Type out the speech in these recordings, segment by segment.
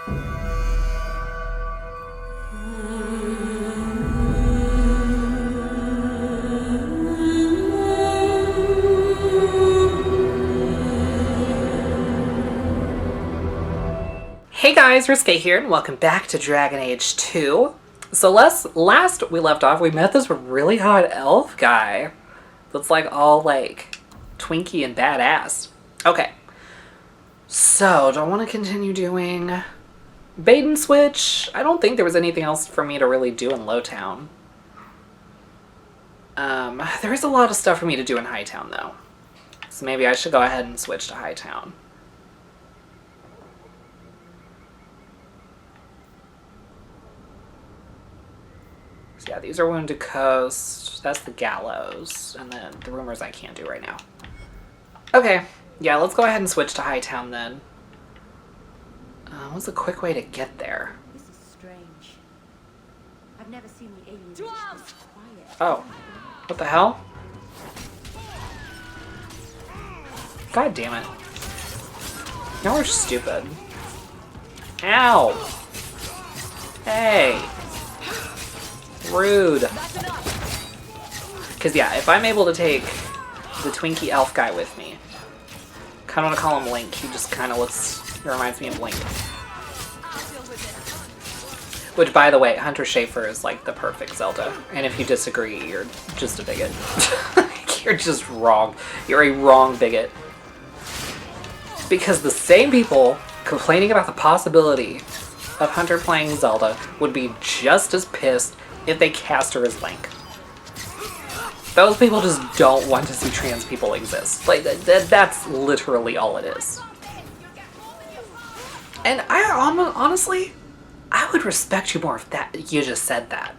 Hey guys, Risque here, and welcome back to Dragon Age 2. So last we left off, we met this really hot elf guy that's like all like twinky and badass. Okay, so do I want to continue doing bait and switch? I don't think there was anything else for me to really do in Lowtown. There is a lot of stuff for me to do in Hightown though, so maybe I should go ahead and switch to Hightown. Yeah, these are Wounded Coast. That's the Gallows. And then the Rumors I can't do right now. Okay. Yeah, let's go ahead and switch to Hightown then. What's a quick way to get there? This is strange. I've never seen the aliens this quiet. Oh. What the hell? God damn it. Y'all are stupid. Ow! Hey! Rude. Because, yeah, if I'm able to take the Twinkie elf guy with me, kind of want to call him Link. He just kind of he reminds me of Link. Which, by the way, Hunter Schafer is like the perfect Zelda. And if you disagree, you're just a bigot. You're just wrong. You're a wrong bigot. Because the same people complaining about the possibility of Hunter playing Zelda would be just as pissed if they cast her as Link. Those people just don't want to see trans people exist. Like, that's literally all it is. And honestly, I would respect you more if you just said that.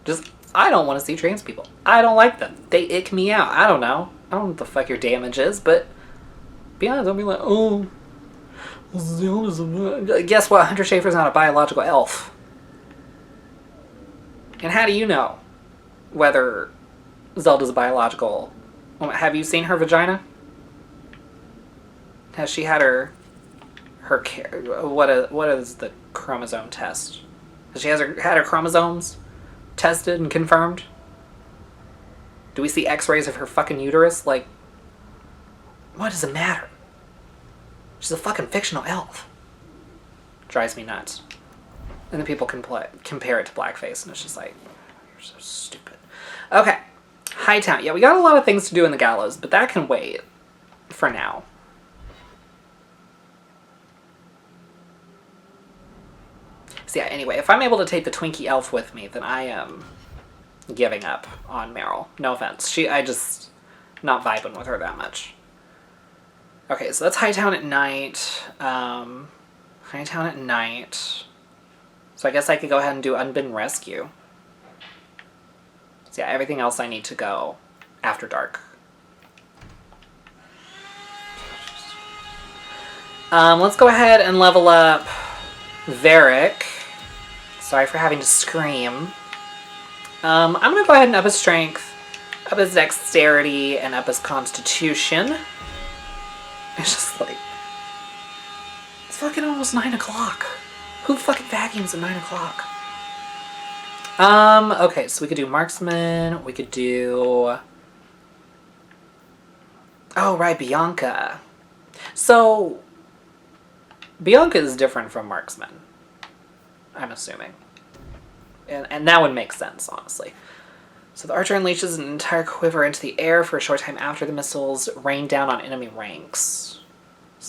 Just, I don't want to see trans people. I don't like them. They ick me out. I don't know. I don't know what the fuck your damage is, but be honest, don't be like, oh, guess what? Hunter Schafer's not a biological elf. And how do you know whether Zelda's biological? Have you seen her vagina? Has she had what is the chromosome test? Has she had her chromosomes tested and confirmed? Do we see x-rays of her fucking uterus? Like, what does it matter? She's a fucking fictional elf. Drives me nuts. And then people compare it to blackface, and it's just like, you're so stupid. Okay, Hightown. Yeah, we got a lot of things to do in the Gallows, but that can wait for now. So yeah, anyway, if I'm able to take the Twinkie elf with me, then I am giving up on Meryl. No offense. I just not vibing with her that much. Okay, so that's Hightown at night. Hightown at night. So I guess I could go ahead and do Unbidden Rescue. So yeah, everything else I need to go after dark. Let's go ahead and level up Varric. Sorry for having to scream. I'm going to go ahead and up his strength, up his dexterity, and up his constitution. It's just like, it's fucking almost 9 o'clock. Who fucking vacuums at 9 o'clock? Okay, so we could do Marksman, we could do... Oh, right, Bianca. So, Bianca is different from Marksman, I'm assuming. And that would make sense, honestly. So the archer unleashes an entire quiver into the air for a short time after the missiles rain down on enemy ranks.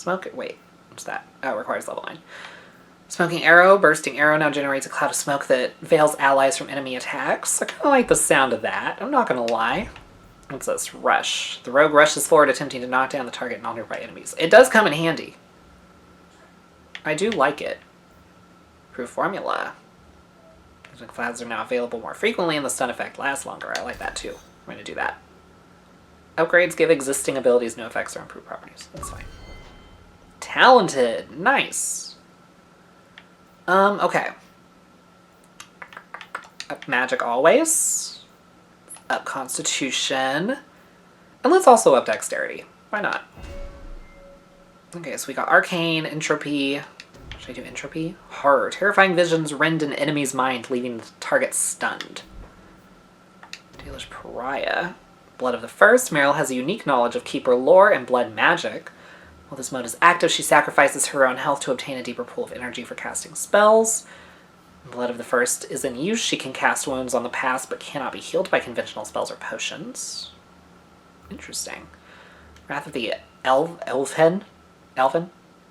Wait, what's that? Oh, it requires level 9. Smoking arrow. Bursting arrow now generates a cloud of smoke that veils allies from enemy attacks. I kind of like the sound of that. I'm not going to lie. What's this? Rush. The rogue rushes forward, attempting to knock down the target and all nearby enemies. It does come in handy. I do like it. Proof formula. The clouds are now available more frequently and the stun effect lasts longer. I like that too. I'm going to do that. Upgrades give existing abilities new effects or improved properties. That's fine. Talented. Nice. Okay. Up magic always. Up constitution. And let's also up dexterity. Why not? Okay, so we got arcane, entropy. Should I do entropy? Horror. Terrifying visions rend an enemy's mind, leaving the target stunned. Dealer's Pariah. Blood of the First. Meryl has a unique knowledge of Keeper lore and blood magic. While this mode is active, she sacrifices her own health to obtain a deeper pool of energy for casting spells. Blood of the First is in use. She can cast wounds on the past, but cannot be healed by conventional spells or potions. Interesting. Wrath of the Elven.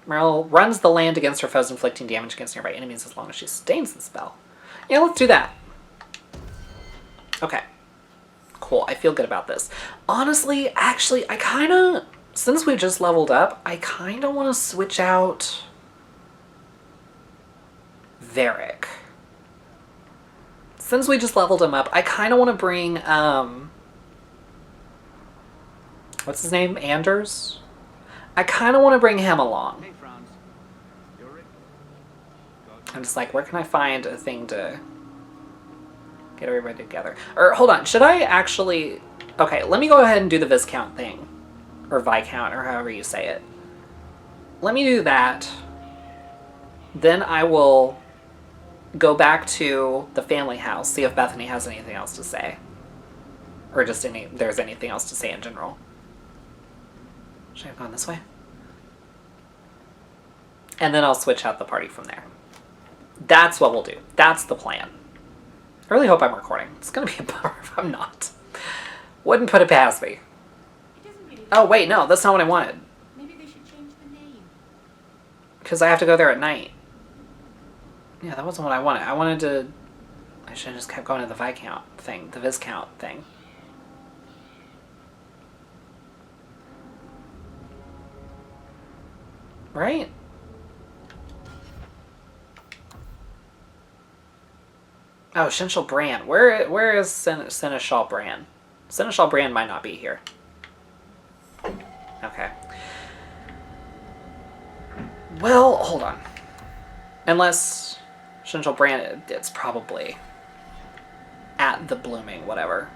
Meryl runs the land against her foes, inflicting damage against nearby enemies as long as she sustains the spell. Yeah, let's do that. Okay. Cool, I feel good about this. Honestly, actually, I kind of... Since we just leveled up, I kind of want to switch out Varric. Since we just leveled him up, I kind of want to bring, what's his name? Anders? I kind of want to bring him along. Hey, Franz. You're ready? I'm just like, where can I find a thing to get everybody together? Or, hold on, should I actually... Okay, let me go ahead and do the Viscount thing. Or Viscount, or however you say it. Let me do that. Then I will go back to the family house, see if Bethany has anything else to say. Or just there's anything else to say in general. Should I have gone this way? And then I'll switch out the party from there. That's what we'll do. That's the plan. I really hope I'm recording. It's going to be a bummer if I'm not. Wouldn't put it past me. It doesn't really... Oh, wait, no. That's not what I wanted. Maybe they should change the name. Because I have to go there at night. Yeah, that wasn't what I wanted. I wanted to... I should have just kept going to the Viscount thing. The Viscount thing. Right? Oh, Seneschal Bran. Where is Seneschal Bran? Seneschal Bran might not be here. Okay. Well, hold on. Unless Seneschal Bran, it's probably at the blooming whatever.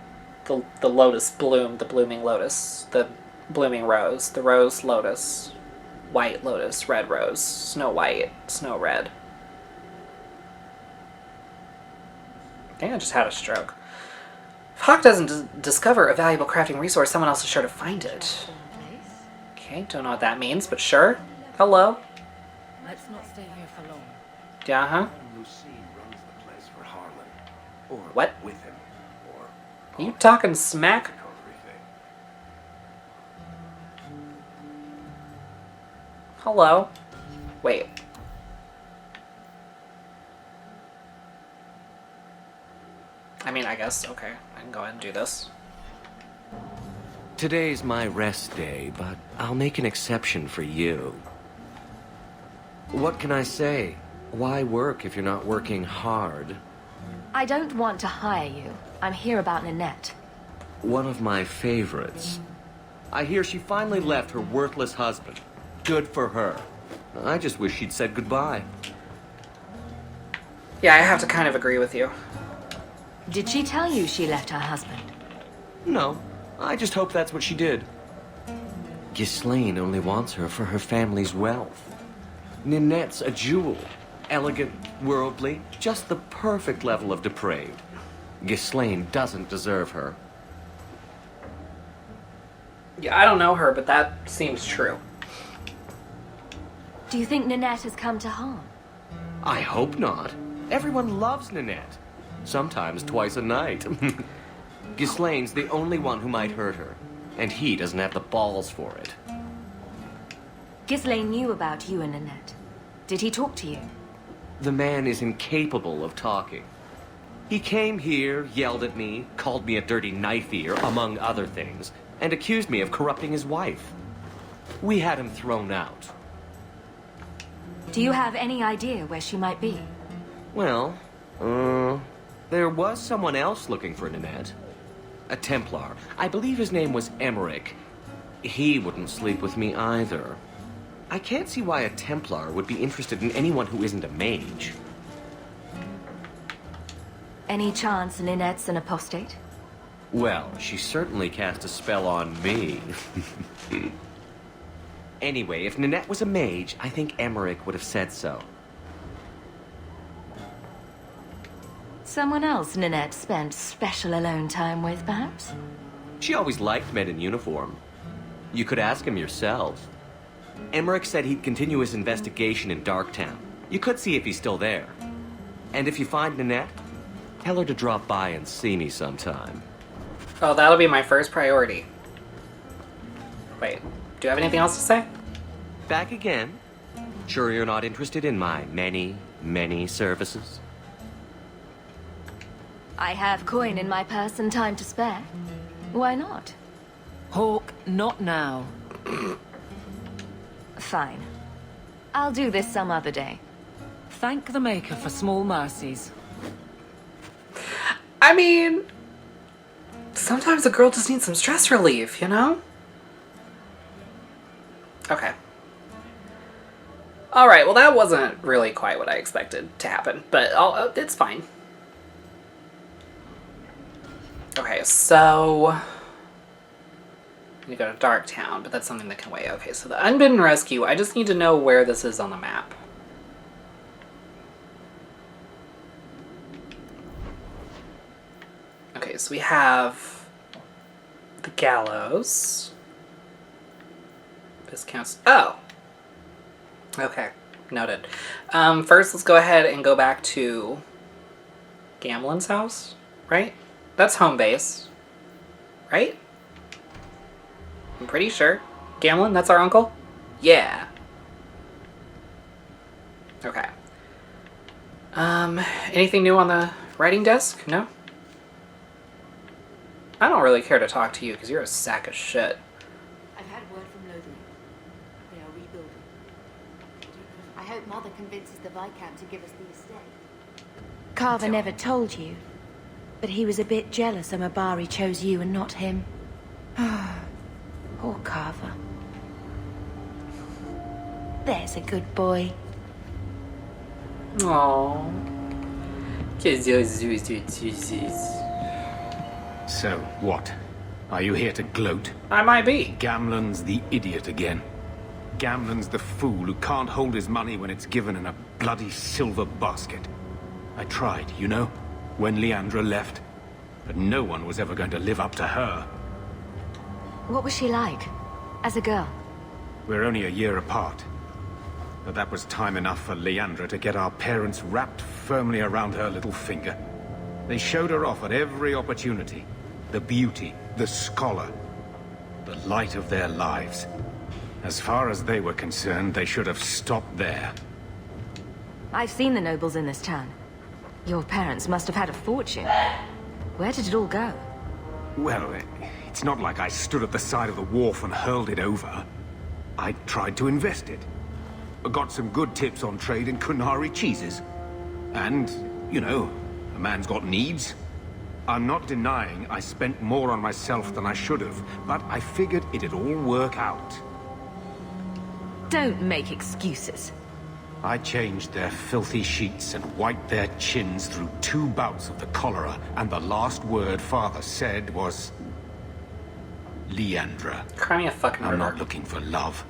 The lotus bloom, the blooming lotus, the blooming rose, the rose lotus, white lotus, red rose, snow white, snow red. I think I just had a stroke. If Hawke doesn't discover a valuable crafting resource, someone else is sure to find it. Okay, don't know what that means, but sure. Hello. Let's not stay here for long. Yeah, huh? Lucine runs the place for Harlan. Or What? with him. Or Are you talking smack? everything. Hello. Wait. I mean, I guess, okay. I can go ahead and do this. Today's my rest day, but I'll make an exception for you. What can I say? Why work if you're not working hard? I don't want to hire you. I'm here about Ninette. One of my favorites. I hear she finally left her worthless husband. Good for her. I just wish she'd said goodbye. Yeah, I have to kind of agree with you. Did she tell you she left her husband? No, I just hope that's what she did. Ghislaine only wants her for her family's wealth. Ninette's a jewel. Elegant, worldly, just the perfect level of depraved. Ghislaine doesn't deserve her. Yeah, I don't know her, but that seems true. Do you think Ninette has come to harm? I hope not. Everyone loves Ninette. Sometimes twice a night. Ghislaine's the only one who might hurt her, and he doesn't have the balls for it. Ghislaine knew about you and Ninette. Did he talk to you? The man is incapable of talking. He came here, yelled at me, called me a dirty knife ear, among other things, and accused me of corrupting his wife. We had him thrown out. Do you have any idea where she might be? Well, there was someone else looking for Ninette. A Templar. I believe his name was Emmerich. He wouldn't sleep with me either. I can't see why a Templar would be interested in anyone who isn't a mage. Any chance Ninette's an apostate? Well, she certainly cast a spell on me. Anyway, if Ninette was a mage, I think Emmerich would have said so. Someone else Ninette spent special alone time with, perhaps? She always liked men in uniform. You could ask him yourself. Emmerich said he'd continue his investigation in Darktown. You could see if he's still there. And if you find Ninette, tell her to drop by and see me sometime. Oh, that'll be my first priority. Wait, do you have anything else to say? Back again? Sure you're not interested in my many, many services? I have coin in my purse and time to spare. Why not? Hawke, not now. Fine. I'll do this some other day. Thank the Maker for small mercies. I mean, sometimes a girl just needs some stress relief, you know? Okay. Alright, well that wasn't really quite what I expected to happen, but it's fine. Okay, so... we go to Darktown, but that's something that can wait. Okay, so the Unbidden Rescue, I just need to know where this is on the map. Okay, so we have the gallows. This counts. Oh! Okay, noted. First, let's go ahead and go back to Gamlen's house, right? That's home base, right? I'm pretty sure. Gamlen, that's our uncle? Yeah. Okay. Anything new on the writing desk? No? I don't really care to talk to you because you're a sack of shit. I've had word from Lothering. They are rebuilding. I hope Mother convinces the Viscount to give us the estate. Carver never told you, but he was a bit jealous Amabari chose you and not him. Poor Carver. There's a good boy. Aww. So, what? Are you here to gloat? I might be. Gamlen's the idiot again. Gamlen's the fool who can't hold his money when it's given in a bloody silver basket. I tried, you know, when Leandra left. But no one was ever going to live up to her. What was she like? As a girl? We're only a year apart. But that was time enough for Leandra to get our parents wrapped firmly around her little finger. They showed her off at every opportunity. The beauty, the scholar, the light of their lives. As far as they were concerned, they should have stopped there. I've seen the nobles in this town. Your parents must have had a fortune. Where did it all go? Well, it's not like I stood at the side of the wharf and hurled it over. I tried to invest it. I got some good tips on trade in Kunari cheeses. And, you know, a man's got needs. I'm not denying I spent more on myself than I should have, but I figured it'd all work out. Don't make excuses. I changed their filthy sheets and wiped their chins through 2 bouts of the cholera, and the last word Father said was... Leandra. Cry me a fucking I'm river. not looking for love,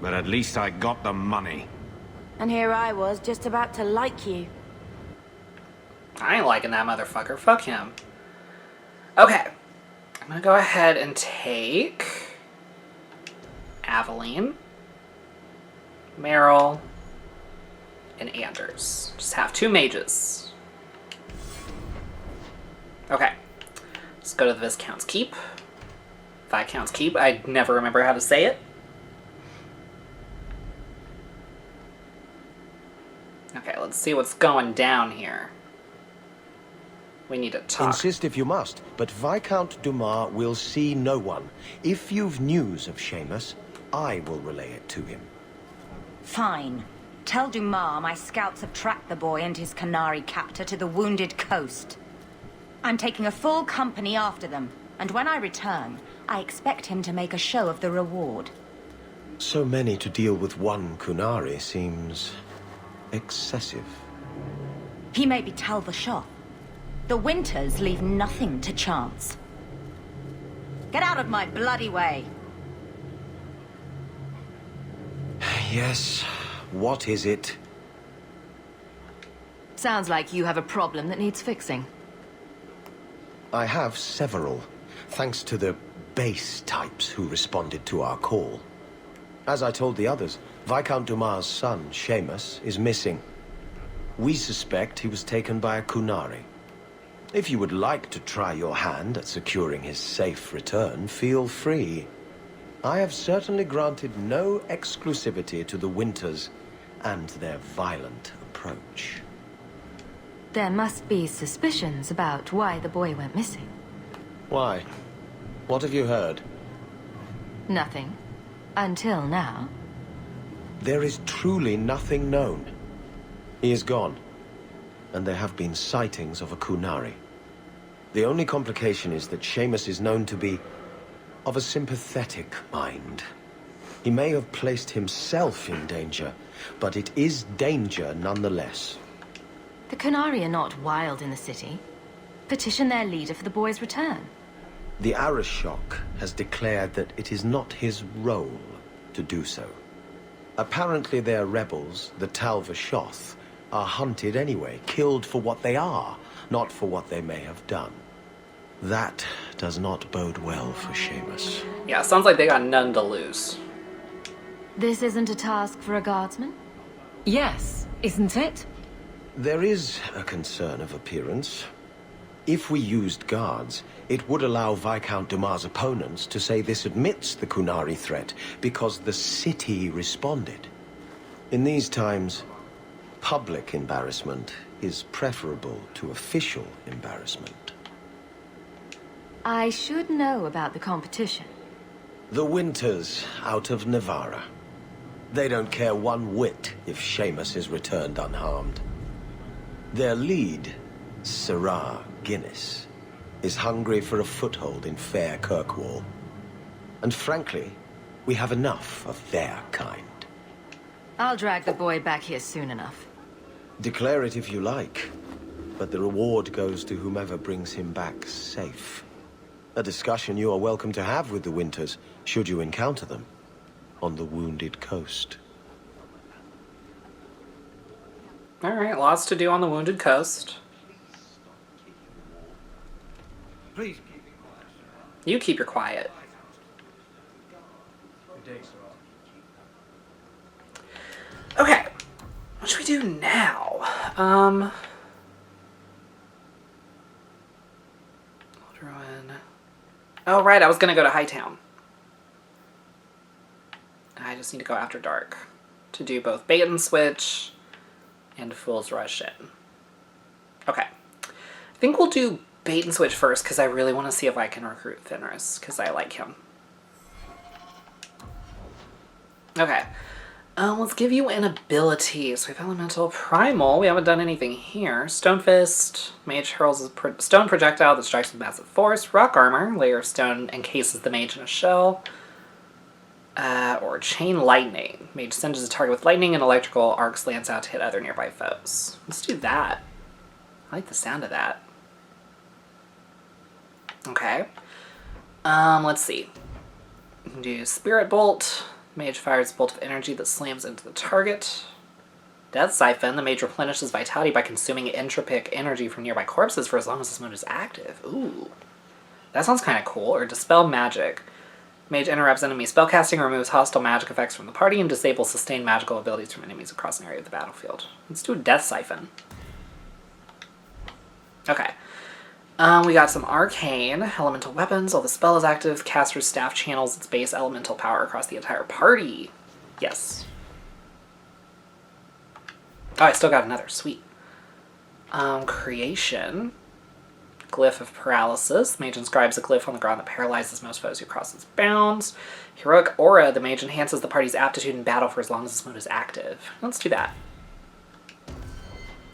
but at least I got the money. And here I was, just about to like you. I ain't liking that motherfucker. Fuck him. Okay. I'm gonna go ahead and take... Aveline, Meryl, and Anders. Just have 2 mages. Okay. Let's go to the Viscount's Keep. Viscount's Keep. I never remember how to say it. Okay, let's see what's going down here. We need to talk. Insist if you must, but Viscount Dumas will see no one. If you've news of Seamus, I will relay it to him. Fine. Tell Dumas my scouts have tracked the boy and his Canary captor to the Wounded Coast. I'm taking a full company after them, and when I return, I expect him to make a show of the reward. So many to deal with one Kunari seems... excessive. He may be tell the shop. The Winters leave nothing to chance. Get out of my bloody way! Yes, what is it? Sounds like you have a problem that needs fixing. I have several, thanks to the base types who responded to our call. As I told the others, Viscount Dumas' son, Seamus, is missing. We suspect he was taken by a Kunari. If you would like to try your hand at securing his safe return, feel free. I have certainly granted no exclusivity to the Winters and their violent approach. There must be suspicions about why the boy went missing. Why? What have you heard? Nothing. Until now. There is truly nothing known. He is gone, and there have been sightings of a Kunari. The only complication is that Seamus is known to be of a sympathetic mind. He may have placed himself in danger, but it is danger nonetheless. The Kunari are not wild in the city. Petition their leader for the boy's return. The Arishok has declared that it is not his role to do so. Apparently their rebels, the Talvashoth, are hunted anyway, killed for what they are, not for what they may have done. That does not bode well for Seamus. Yeah, sounds like they got none to lose. This isn't a task for a guardsman? Yes, isn't it? There is a concern of appearance. If we used guards, it would allow Viscount Dumas' opponents to say this admits the Kunari threat because the city responded. In these times, public embarrassment is preferable to official embarrassment. I should know about the competition. The Winters out of Navarra. They don't care one whit if Seamus is returned unharmed. Their lead, Sirrah Guinness, is hungry for a foothold in fair Kirkwall. And frankly, we have enough of their kind. I'll drag the boy back here soon enough. Declare it if you like, but the reward goes to whomever brings him back safe. A discussion you are welcome to have with the Winters, should you encounter them, on the Wounded Coast. Alright, lots to do on the Wounded Coast. Please. You keep your quiet. Okay, what should we do now? Oh, right, I was gonna go to Hightown. I just need to go after dark to do both bait and switch and Fool's Rush in. Okay. I think we'll do bait and switch first because I really want to see if I can recruit Fenris because I like him. Okay. Let's give you an ability. So we have Elemental Primal. We haven't done anything here. Stone Fist. Mage hurls a stone projectile that strikes with massive force. Rock Armor. Layer of stone encases the mage in a shell. Or Chain Lightning. Mage singes a target with lightning and electrical arcs lance out to hit other nearby foes. Let's do that. I like the sound of that. Okay. Let's see. We can do Spirit Bolt. Mage fires a bolt of energy that slams into the target. Death Siphon. The mage replenishes vitality by consuming entropic energy from nearby corpses for as long as this mode is active. Ooh. That sounds kind of cool. Or Dispel Magic. Mage interrupts enemy spellcasting, removes hostile magic effects from the party, and disables sustained magical abilities from enemies across an area of the battlefield. Let's do a Death Siphon. Okay. We got some Arcane, Elemental Weapons. While the spell is active, caster's staff channels its base elemental power across the entire party. Yes. Oh, I still got another. Sweet. Creation. Glyph of Paralysis. Mage inscribes a glyph on the ground that paralyzes most foes who cross its bounds. Heroic Aura. The mage enhances the party's aptitude in battle for as long as this mode is active. Let's do that.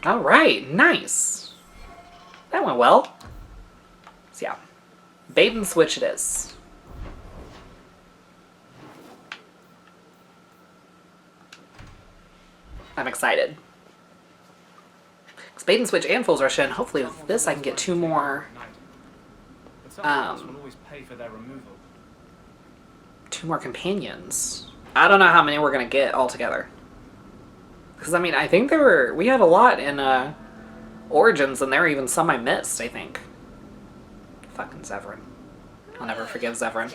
Alright, nice. That went well. So yeah, bait and switch it is. I'm excited. It's bait and switch and Fool's Rush in. Hopefully with this I can get two more companions. I don't know how many we're gonna get altogether. Because I mean I think we had a lot in origins, and there are even some I missed, I think. Fucking Zevran. I'll never forgive Zevran.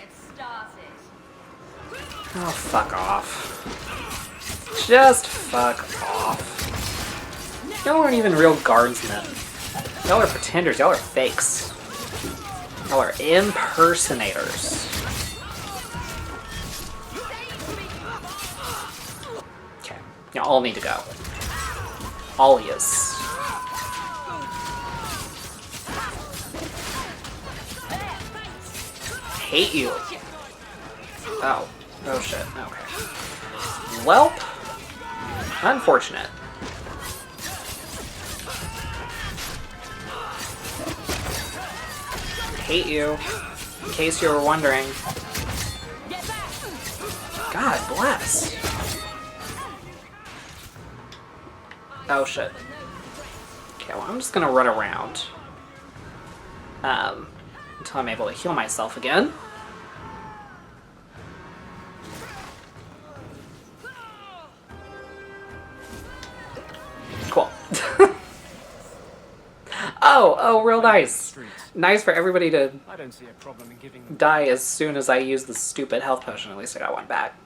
Oh, fuck off. Just fuck off. Y'all aren't even real guardsmen. Y'all are pretenders. Y'all are fakes. Y'all are impersonators. Okay. Y'all all need to go. All yous. Hate you. Oh. Oh shit. Okay. Welp. Unfortunate. Hate you. In case you were wondering. God bless. Oh shit. Okay, well I'm just gonna run around. Until I'm able to heal myself again. Cool. Oh, real nice. Nice for everybody to I don't see a problem in giving die as soon as I use the stupid health potion. At least I got one back.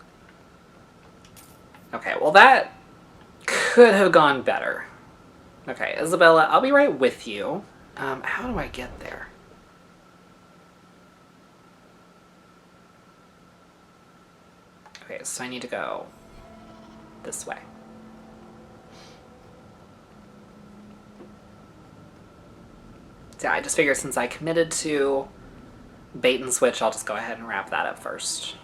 Okay, well that could have gone better. Okay, Isabella, I'll be right with you. How do I get there? Okay, so I need to go this way. Yeah, I just figured since I committed to bait and switch, I'll just go ahead and wrap that up first.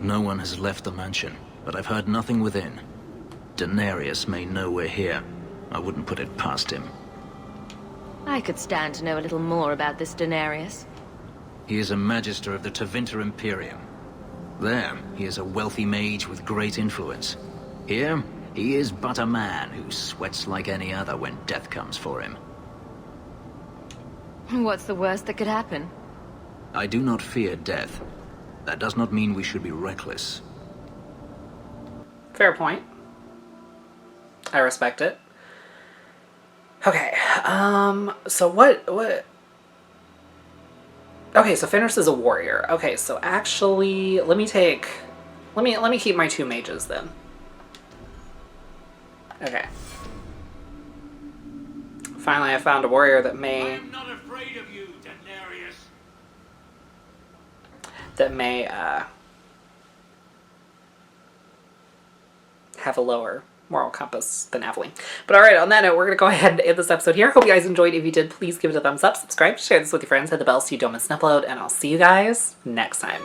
No one has left the mansion, but I've heard nothing within. Denarius may know we're here. I wouldn't put it past him. I could stand to know a little more about this Denarius. He is a magister of the Tevinter Imperium. There, he is a wealthy mage with great influence. Here, he is but a man who sweats like any other when death comes for him. What's the worst that could happen? I do not fear death. That does not mean we should be reckless. Fair point. I respect it. Okay, so what... Okay, so Fenris is a warrior. Okay, so actually, let me keep my two mages then. Okay. Finally, I found a warrior that may... I'm not afraid of you, Denarius. That may, have a lower moral compass than Aveline. But alright, on that note, we're going to go ahead and end this episode here. Hope you guys enjoyed. If you did, please give it a thumbs up, subscribe, share this with your friends, hit the bell so you don't miss an upload, and I'll see you guys next time.